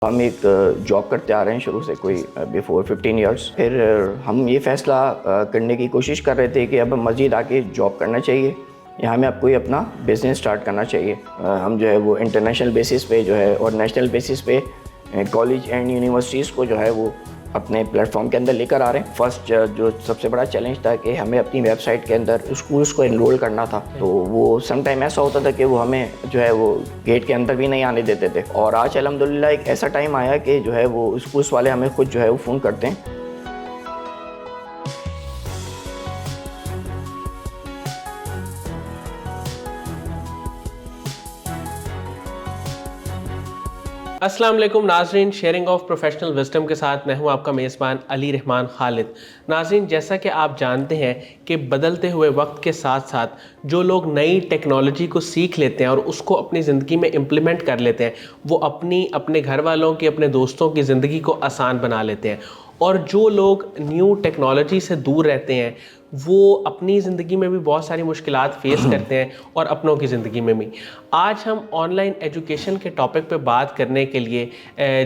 ہم ایک جاب کرتے آ رہے ہیں شروع سے کوئی بیفور 15 ایئرس. پھر ہم یہ فیصلہ کرنے کی کوشش کر رہے تھے کہ اب مزید آگے جاب کرنا چاہیے یا ہمیں اب کوئی اپنا بزنس سٹارٹ کرنا چاہیے. ہم جو ہے وہ انٹرنیشنل بیسس پہ جو ہے اور نیشنل بیسس پہ کالج اینڈ یونیورسٹیز کو جو ہے وہ اپنے پلیٹ فارم کے اندر لے کر آ رہے ہیں. فرسٹ جو سب سے بڑا چیلنج تھا کہ ہمیں اپنی ویب سائٹ کے اندر اسکولس کو انرول کرنا تھا. تو وہ سم ٹائم ایسا ہوتا تھا کہ وہ ہمیں جو ہے وہ گیٹ کے اندر بھی نہیں آنے دیتے تھے. اور آج الحمدللہ ایک ایسا ٹائم آیا کہ جو ہے وہ اسکولس والے ہمیں خود جو ہے وہ فون کرتے ہیں. السلام علیکم ناظرین، شیئرنگ آف پروفیشنل وزڈم کے ساتھ میں ہوں آپ کا میزبان علی رحمان خالد. ناظرین، جیسا کہ آپ جانتے ہیں کہ بدلتے ہوئے وقت کے ساتھ ساتھ جو لوگ نئی ٹیکنالوجی کو سیکھ لیتے ہیں اور اس کو اپنی زندگی میں امپلیمنٹ کر لیتے ہیں، وہ اپنے گھر والوں کی، اپنے دوستوں کی زندگی کو آسان بنا لیتے ہیں. اور جو لوگ نیو ٹیکنالوجی سے دور رہتے ہیں وہ اپنی زندگی میں بھی بہت ساری مشکلات فیس کرتے ہیں اور اپنوں کی زندگی میں بھی. آج ہم آن لائن ایجوکیشن کے ٹاپک پہ بات کرنے کے لیے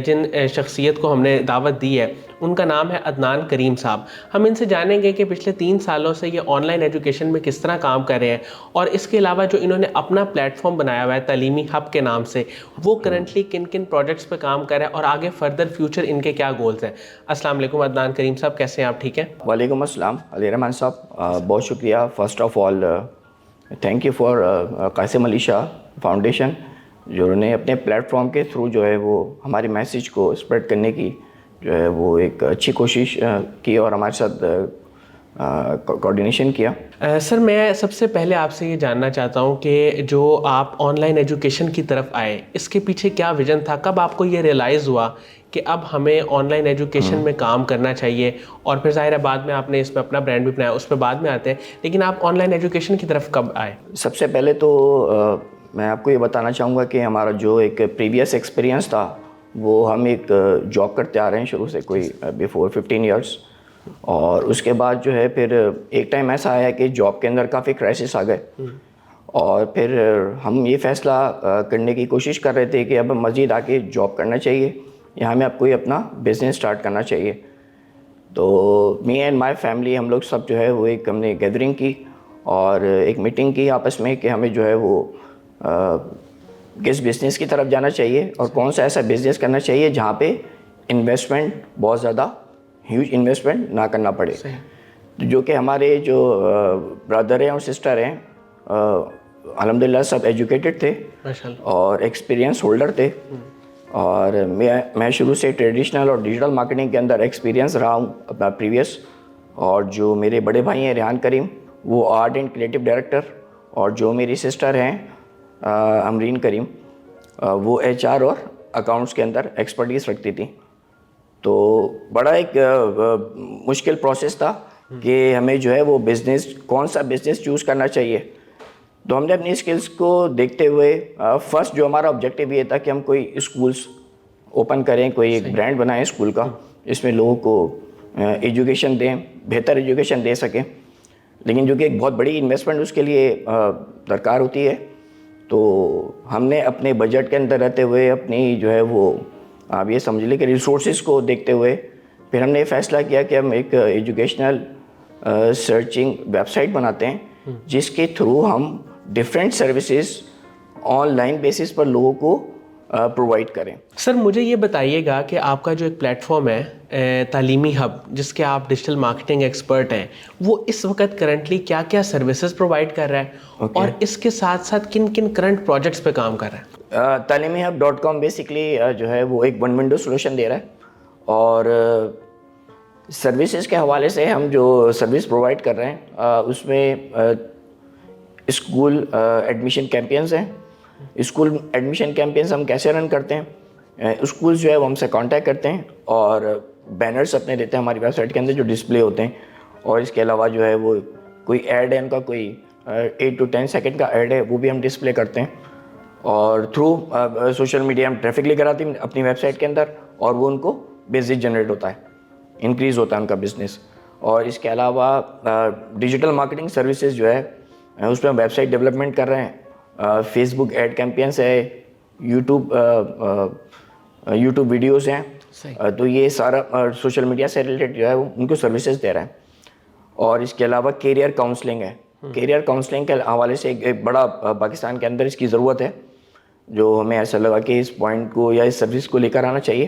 جن شخصیت کو ہم نے دعوت دی ہے ان کا نام ہے عدنان کریم صاحب. ہم ان سے جانیں گے کہ پچھلے 3 سالوں سے یہ آن لائن ایجوکیشن میں کس طرح کام کر رہے ہیں، اور اس کے علاوہ جو انہوں نے اپنا پلیٹ فارم بنایا ہوا ہے تعلیمی ہب کے نام سے، وہ کرنٹلی کن کن پروجیکٹس پہ کام کر رہے ہیں اور آگے فردر فیوچر ان کے کیا گولز ہیں. السلام علیکم عدنان کریم صاحب، کیسے ہیں آپ؟ ٹھیک ہیں؟ وعلیکم السلام علی رحمان صاحب، بہت شکریہ. First of all thank you for Qasim Ali Shah foundation, جو انہوں نے اپنے پلیٹ فارم کے تھرو جو ہے وہ ہمارے میسیج کو اسپریڈ کرنے کی جو ہے وہ ایک اچھی کوشش کی اور ہمارے ساتھ کوآرڈینیشن کیا. سر، میں سب سے پہلے آپ سے یہ جاننا چاہتا ہوں کہ جو آپ آن لائن ایجوکیشن کی طرف آئے، اس کے پیچھے کیا ویژن تھا؟ کب آپ کو یہ ریئلائز ہوا کہ اب ہمیں آن لائن ایجوکیشن میں کام کرنا چاہیے؟ اور پھر ظاہر ہے بعد میں آپ نے اس میں اپنا برانڈ بھی بنایا، اس پہ بعد میں آتے ہیں، لیکن آپ آن لائن ایجوکیشن کی طرف کب آئے؟ سب سے پہلے تو میں آپ کو یہ بتانا چاہوں گا کہ ہمارا جو ایک پریویس ایکسپیرینس تھا وہ ہم ایک جاب کرتے آ رہے ہیں شروع سے کوئی بیفور 15 ایئرس. اور اس کے بعد جو ہے پھر ایک ٹائم ایسا آیا کہ جاب کے اندر کافی کرائسس آ گئے، اور پھر ہم یہ فیصلہ کرنے کی کوشش کر رہے تھے کہ اب مزید آگے جاب کرنا چاہیے یا ہمیں اب کوئی اپنا بزنس سٹارٹ کرنا چاہیے. تو می اینڈ مائی فیملی، ہم لوگ سب جو ہے وہ ایک ہم نے گیدرنگ کی اور ایک میٹنگ کی آپس میں کہ ہمیں جو ہے وہ کس بزنس کی طرف جانا چاہیے اور کون سا ایسا بزنس کرنا چاہیے جہاں پہ انویسٹمنٹ بہت زیادہ ہیوج انویسٹمنٹ نہ کرنا پڑے. جو کہ ہمارے جو برادر ہیں اور سسٹر ہیں الحمدللہ سب ایجوکیٹڈ تھے اور ایکسپیرینس ہولڈر تھے، اور میں شروع سے ٹریڈیشنل اور ڈیجیٹل مارکیٹنگ کے اندر ایکسپیرینس رہا ہوں اپنا پریویس. اور جو میرے بڑے بھائی ہیں ریحان کریم، وہ آرٹ اینڈ کریٹو ڈائریکٹر، اور جو میری سسٹر ہیں امرین کریم، وہ HR اور اکاؤنٹس کے اندر ایکسپرٹیز رکھتی تھی. تو بڑا ایک مشکل پروسیس تھا کہ ہمیں جو ہے وہ بزنس، کون سا بزنس چوز کرنا چاہیے. تو ہم نے اپنی اسکلس کو دیکھتے ہوئے فرسٹ جو ہمارا آبجیکٹیو یہ تھا کہ ہم کوئی اسکولس اوپن کریں، کوئی ایک برانڈ بنائیں اسکول کا، اس میں لوگوں کو ایجوکیشن دیں، بہتر ایجوکیشن دے سکیں. لیکن جو کہ ایک بہت بڑی انویسٹمنٹ اس کے لیے درکار ہوتی ہے. تو ہم نے اپنے بجٹ کے اندر رہتے ہوئے اپنی جو ہے وہ آپ یہ سمجھ لیں کہ ریسورسز کو دیکھتے ہوئے پھر ہم نے یہ فیصلہ کیا کہ ہم ایک ایجوکیشنل سرچنگ ویب سائٹ بناتے ہیں جس کے تھرو ہم different services online basis پر لوگوں کو پرووائڈ کریں. سر، مجھے یہ بتائیے گا کہ آپ کا جو ایک پلیٹ فارم ہے تعلیمی ہب، جس کے آپ ڈیجیٹل مارکیٹنگ ایکسپرٹ ہیں، وہ اس وقت کرنٹلی کیا کیا سروسز پرووائڈ کر رہا ہے اور اس کے ساتھ ساتھ کن کن کرنٹ پروجیکٹس پہ کام کر رہا ہے؟ تعلیمی ہب .com بیسکلی جو ہے وہ ایک ون ونڈو سولوشن دے رہا ہے. اور سروسز کے حوالے سے ہم جو سروس پرووائڈ کر رہے ہیں اس میں اسکول ایڈمیشن کیمپینز ہیں. اسکول ایڈمیشن کیمپینز ہم کیسے رن کرتے ہیں؟ اسکولز جو ہے وہ ہم سے کانٹیکٹ کرتے ہیں اور بینرز اپنے دیتے ہیں ہماری ویب سائٹ کے اندر جو ڈسپلے ہوتے ہیں. اور اس کے علاوہ جو ہے وہ کوئی ایڈ ہے، ان کا کوئی 8 to 10 سیکنڈ کا ایڈ ہے، وہ بھی ہم ڈسپلے کرتے ہیں. اور تھرو سوشل میڈیا ہم ٹریفک لے کر آتے ہیں اپنی ویب سائٹ کے اندر، اور وہ ان کو بزنس جنریٹ ہوتا ہے، انکریز ہوتا ہے ان کا بزنس. اور اس کے علاوہ ڈیجیٹل مارکیٹنگ سروسز جو ہے اس پہ ہم ویب سائٹ ڈیولپمنٹ کر رہے ہیں. فیس بک ایڈ کیمپینس ہے، یوٹیوب یوٹیوب ویڈیوز ہیں. صحیح. تو یہ سارا سوشل میڈیا سے ریلیٹڈ جو ہے وہ ان کو سروسز دے رہا ہے. اور اس کے علاوہ کیریئر کاؤنسلنگ ہے. کیریئر کاؤنسلنگ کے حوالے سے ایک بڑا پاکستان کے اندر اس کی ضرورت ہے, جو ہمیں ایسا لگا کہ اس پوائنٹ کو یا اس سروس کو لے کر آنا چاہیے.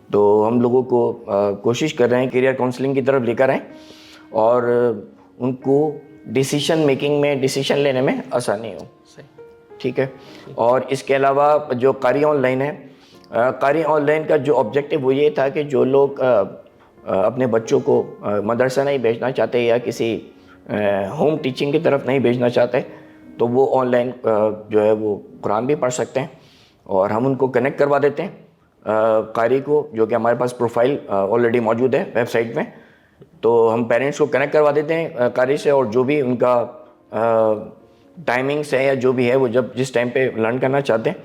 تو ہم لوگوں کو کوشش کر رہے ہیں کیریئر کاؤنسلنگ کی طرف لے کر آئیں اور ان کو ڈیسیشن میکنگ میں, ڈیسیشن لینے میں آسانی ہو. ٹھیک ہے. اور اس کے علاوہ جو قاری آن لائن ہے, قاری آن لائن کا جو آبجیکٹیو وہ یہ تھا کہ جو لوگ اپنے بچوں کو مدرسہ نہیں بھیجنا چاہتے یا کسی ہوم ٹیچنگ کی طرف نہیں بھیجنا چاہتے, تو وہ آن لائن جو ہے وہ قرآن بھی پڑھ سکتے ہیں. اور ہم ان کو کنیکٹ کروا دیتے ہیں قاری کو, جو کہ ہمارے پاس پروفائل آلریڈی موجود ہے ویب سائٹ میں. تو ہم پیرنٹس کو کنیکٹ کروا دیتے ہیں قاری سے, اور جو بھی ان کا ٹائمنگس ہے یا جو بھی ہے وہ جس ٹائم پہ لرن کرنا چاہتے ہیں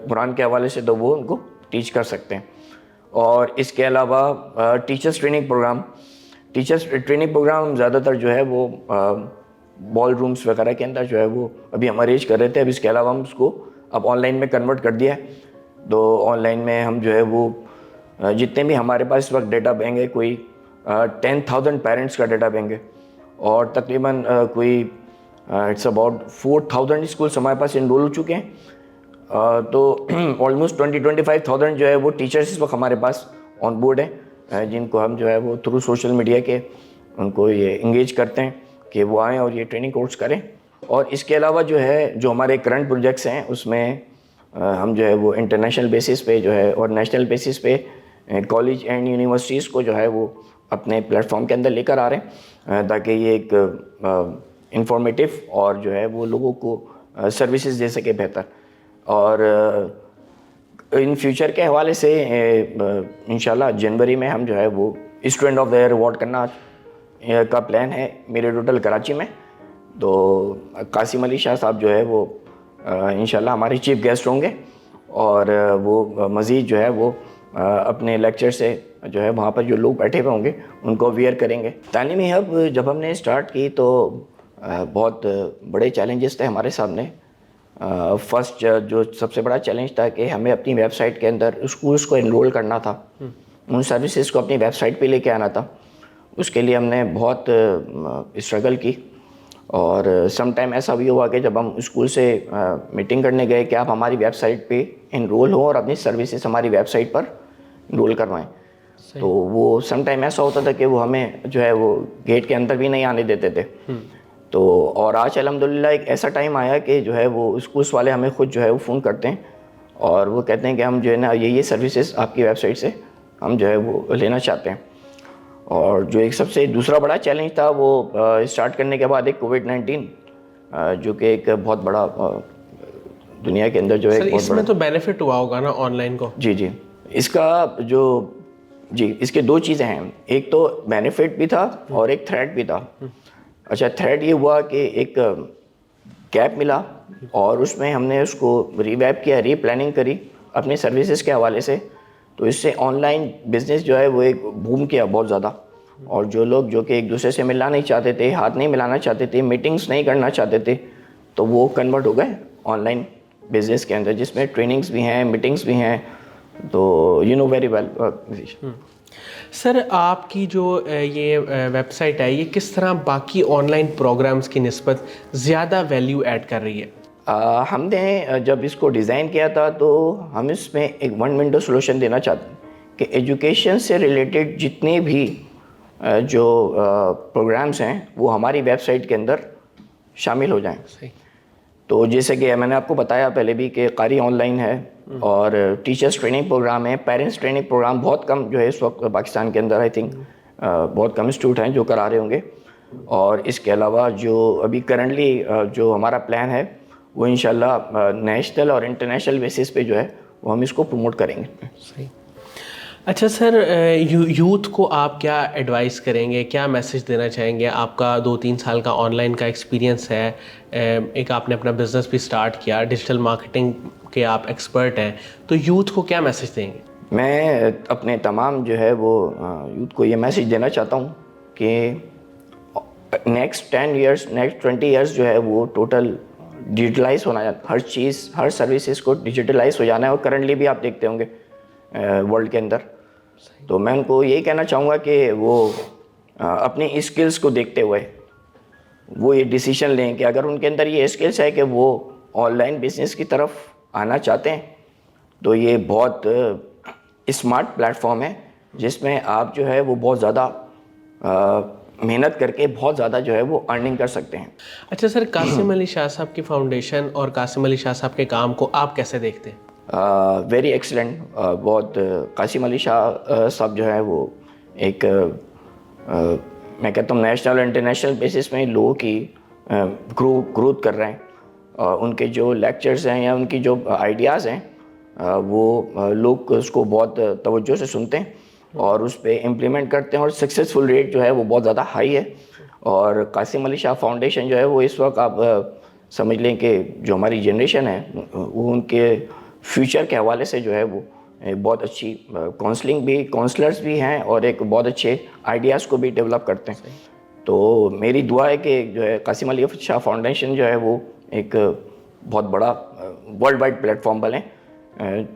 قرآن کے حوالے سے, تو وہ ان کو ٹیچ کر سکتے ہیں. اور اس کے علاوہ ٹیچرس ٹریننگ پروگرام زیادہ تر جو ہے وہ بال رومس وغیرہ کے اندر جو ہے وہ ابھی ہم ارینج کر رہے تھے. اب اس کے علاوہ ہم اس کو اب آن لائن میں کنورٹ کر دیا ہے. تو آن لائن میں ہم جو ہے وہ جتنے بھی ہمارے پاس اس وقت ڈیٹا بینک ہے, کوئی 10,000 پیرنٹس کا ڈیٹا بینک ہے, اور تقریباً کوئی اٹس اباؤٹ 4,000 اسکولس ہمارے پاس انرول ہو چکے ہیں. تو آلموسٹ 20-25,000 جو ہے وہ ٹیچرس اس وقت ہمارے پاس آن بورڈ ہیں, جن کو ہم جو ہے وہ تھرو سوشل میڈیا کے ان کو یہ انگیج کرتے ہیں کہ وہ آئیں اور یہ ٹریننگ کورس کریں. اور اس کے علاوہ جو ہے جو ہمارے کرنٹ پروجیکٹس ہیں اس میں ہم جو ہے وہ انٹرنیشنل بیسس پہ جو ہے اور نیشنل بیسس پہ کالج اینڈ یونیورسٹیز کو جو ہے وہ اپنے پلیٹ فارم کے اندر لے کر آ رہے ہیں, تاکہ یہ ایک انفارمیٹیو اور جو ہے وہ لوگوں کو سروسز دے سکے بہتر. اور ان فیوچر کے حوالے سے انشاءاللہ جنوری میں ہم جو ہے وہ student of the year award کرنا کا پلان ہے میرے ٹوٹل کراچی میں. تو قاسم علی شاہ صاحب جو ہے وہ انشاءاللہ ہمارے چیف گیسٹ ہوں گے, اور وہ مزید جو ہے وہ اپنے لیکچر سے جو ہے وہاں پر جو لوگ بیٹھے ہوئے ہوں گے ان کو اویئر کریں گے. تعلیمی ہب جب ہم نے اسٹارٹ کی تو بہت بڑے چیلنجز تھے ہمارے سامنے. فرسٹ جو سب سے بڑا چیلنج تھا کہ ہمیں اپنی ویب سائٹ کے اندر اسکولس کو انرول کرنا تھا, ان سروسز کو اپنی ویب سائٹ پہ لے کے آنا تھا. اس کے لیے ہم نے بہت اسٹرگل کی, اور سم ٹائم ایسا بھی ہوا کہ جب ہم اسکول سے میٹنگ کرنے گئے کہ آپ ہماری ویب سائٹ پہ انرول ہوں اور اپنی سروسز ہماری ویب سائٹ پر انرول کروائیں, تو وہ سم ٹائم ایسا ہوتا تھا کہ وہ ہمیں جو ہے وہ گیٹ کے اندر بھی نہیں آنے دیتے تھے. تو اور آج الحمدللہ ایک ایسا ٹائم آیا کہ جو ہے وہ اسکولس والے ہمیں خود جو ہے وہ فون کرتے ہیں اور وہ کہتے ہیں کہ ہم جو ہے نا یہ سروسز آپ کی ویب سائٹ سے ہم جو ہے وہ لینا چاہتے ہیں. اور جو ایک سب سے دوسرا بڑا چیلنج تھا وہ اسٹارٹ کرنے کے بعد ایک کووڈ-19 جو کہ ایک بہت بڑا دنیا کے اندر جو ہے اس میں تو بینیفٹ ہوا ہوگا نا آن لائن کو. جی اس کا جو اس کے دو چیزیں ہیں, ایک تو بینیفٹ بھی تھا اور ایک تھریٹ بھی تھا. اچھا, تھریٹ یہ ہوا کہ ایک گیپ ملا اور اس میں ہم نے اس کو ری ویپ کیا, ری پلاننگ کری اپنے سروسز کے حوالے سے. تو اس سے آن لائن بزنس جو ہے وہ ایک بوم کیا بہت زیادہ, اور جو لوگ جو کہ ایک دوسرے سے ملنا نہیں چاہتے تھے, ہاتھ نہیں ملانا چاہتے تھے, میٹنگز نہیں کرنا چاہتے تھے, تو وہ کنورٹ ہو گئے آن لائن بزنس کے اندر, جس میں ٹریننگز بھی ہیں, میٹنگز بھی ہیں. تو یو نو ویری ویل. سر آپ کی جو یہ ویب سائٹ ہے یہ کس طرح باقی آن لائن پروگرامز کی نسبت زیادہ ویلیو ایڈ کر رہی ہے؟ ہم نے جب اس کو ڈیزائن کیا تھا تو ہم اس میں ایک ون ونڈو سولوشن دینا چاہتے ہیں کہ ایجوکیشن سے ریلیٹڈ جتنے بھی جو پروگرامز ہیں وہ ہماری ویب سائٹ کے اندر شامل ہو جائیں. تو جیسے کہ میں نے آپ کو بتایا پہلے بھی کہ قاری آن لائن ہے, اور ٹیچرس ٹریننگ پروگرام ہے, پیرنٹس ٹریننگ پروگرام بہت کم جو ہے اس وقت پاکستان کے اندر, آئی تھنک بہت کم انسٹیٹیوٹ ہیں جو کرا رہے ہوں گے. اور اس کے علاوہ جو ابھی کرنٹلی جو ہمارا پلان ہے وہ انشاءاللہ نیشنل اور انٹرنیشنل بیسس پہ جو ہے وہ ہم اس کو پروموٹ کریں گے. صحیح. اچھا سر, یوتھ کو آپ کیا ایڈوائز کریں گے, کیا میسیج دینا چاہیں گے؟ آپ کا 2-3 سال کا آن لائن کا ایکسپیرینس ہے, ایک آپ نے اپنا بزنس بھی سٹارٹ کیا, ڈیجیٹل مارکیٹنگ کے آپ ایکسپرٹ ہیں, تو یوتھ کو کیا میسیج دیں گے؟ میں اپنے تمام جو ہے وہ یوتھ کو یہ میسیج دینا چاہتا ہوں کہ نیکسٹ 10 ایئرس نیکسٹ 20 ایئرس جو ہے وہ ٹوٹل ڈیجیٹلائز ہونا ہے، ہر چیز ہر سروسز کو ڈیجیٹلائز ہو جانا ہے، اور کرنٹلی بھی آپ دیکھتے ہوں گے ورلڈ کے اندر. تو میں ان کو یہی کہنا چاہوں گا کہ وہ اپنی اسکلس کو دیکھتے ہوئے وہ یہ ڈیسیشن لیں کہ اگر ان کے اندر یہ اسکلس ہے کہ وہ آن لائن بزنس کی طرف آنا چاہتے ہیں تو یہ بہت اسمارٹ پلیٹ فارم ہے جس میں آپ جو ہے وہ بہت زیادہ محنت کر کے بہت زیادہ جو ہے وہ ارننگ کر سکتے ہیں. اچھا سر، قاسم علی شاہ صاحب کی فاؤنڈیشن اور قاسم علی شاہ صاحب کے کام کو آپ کیسے دیکھتے ہیں؟ Very excellent. بہت قاسم علی شاہ صاحب جو ہے وہ ایک میں کہتا ہوں نیشنل اور انٹرنیشنل بیسس میں لوگوں کی گروتھ کر رہے ہیں. ان کے جو لیکچرز ہیں یا ان کی جو آئیڈیاز ہیں وہ لوگ اس کو بہت توجہ سے سنتے ہیں اور اس پہ امپلیمنٹ کرتے ہیں، اور سکسیزفل ریٹ جو ہے وہ بہت زیادہ ہائی ہے. اور قاسم علی شاہ فاؤنڈیشن جو ہے وہ اس وقت آپ سمجھ لیں کہ جو ہماری جنریشن ہے وہ ان کے فیوچر کے حوالے سے جو ہے وہ بہت اچھی کاؤنسلنگ بھی، کاؤنسلرز بھی ہیں اور ایک بہت اچھے آئیڈیاز کو بھی ڈیولپ کرتے ہیں. تو میری دعا ہے کہ جو ہے قاسم علی شاہ فاؤنڈیشن جو ہے وہ ایک بہت بڑا ورلڈ وائڈ پلیٹ فارم بنے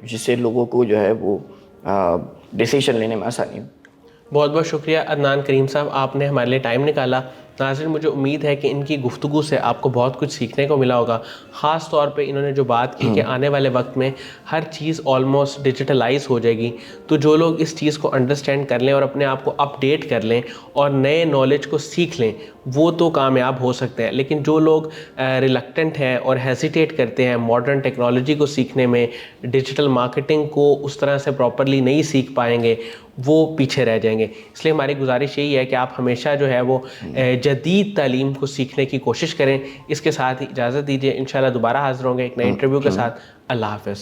جس سے لوگوں کو جو ہے وہ ڈیسیشن لینے میں آسانی ہو. بہت بہت شکریہ عدنان کریم صاحب، آپ نے ہمارے لیے ٹائم نکالا. ناظرین، مجھے امید ہے کہ ان کی گفتگو سے آپ کو بہت کچھ سیکھنے کو ملا ہوگا. خاص طور پہ انہوں نے جو بات کی کہ آنے والے وقت میں ہر چیز آلموسٹ ڈیجیٹلائز ہو جائے گی، تو جو لوگ اس چیز کو انڈرسٹینڈ کر لیں اور اپنے آپ کو اپڈیٹ کر لیں اور نئے نالج کو سیکھ لیں وہ تو کامیاب ہو سکتے ہیں. لیکن جو لوگ ریلکٹنٹ ہیں اور ہیزیٹیٹ کرتے ہیں ماڈرن ٹیکنالوجی کو سیکھنے میں، ڈیجیٹل مارکیٹنگ کو اس طرح سے پراپرلی نہیں سیکھ پائیں گے، وہ پیچھے رہ جائیں گے. اس لیے ہماری گزارش یہی ہے کہ آپ ہمیشہ جو ہے وہ جدید تعلیم کو سیکھنے کی کوشش کریں. اس کے ساتھ اجازت دیجیے، انشاءاللہ دوبارہ حاضر ہوں گے ایک نئے انٹرویو کے ساتھ. اللہ حافظ.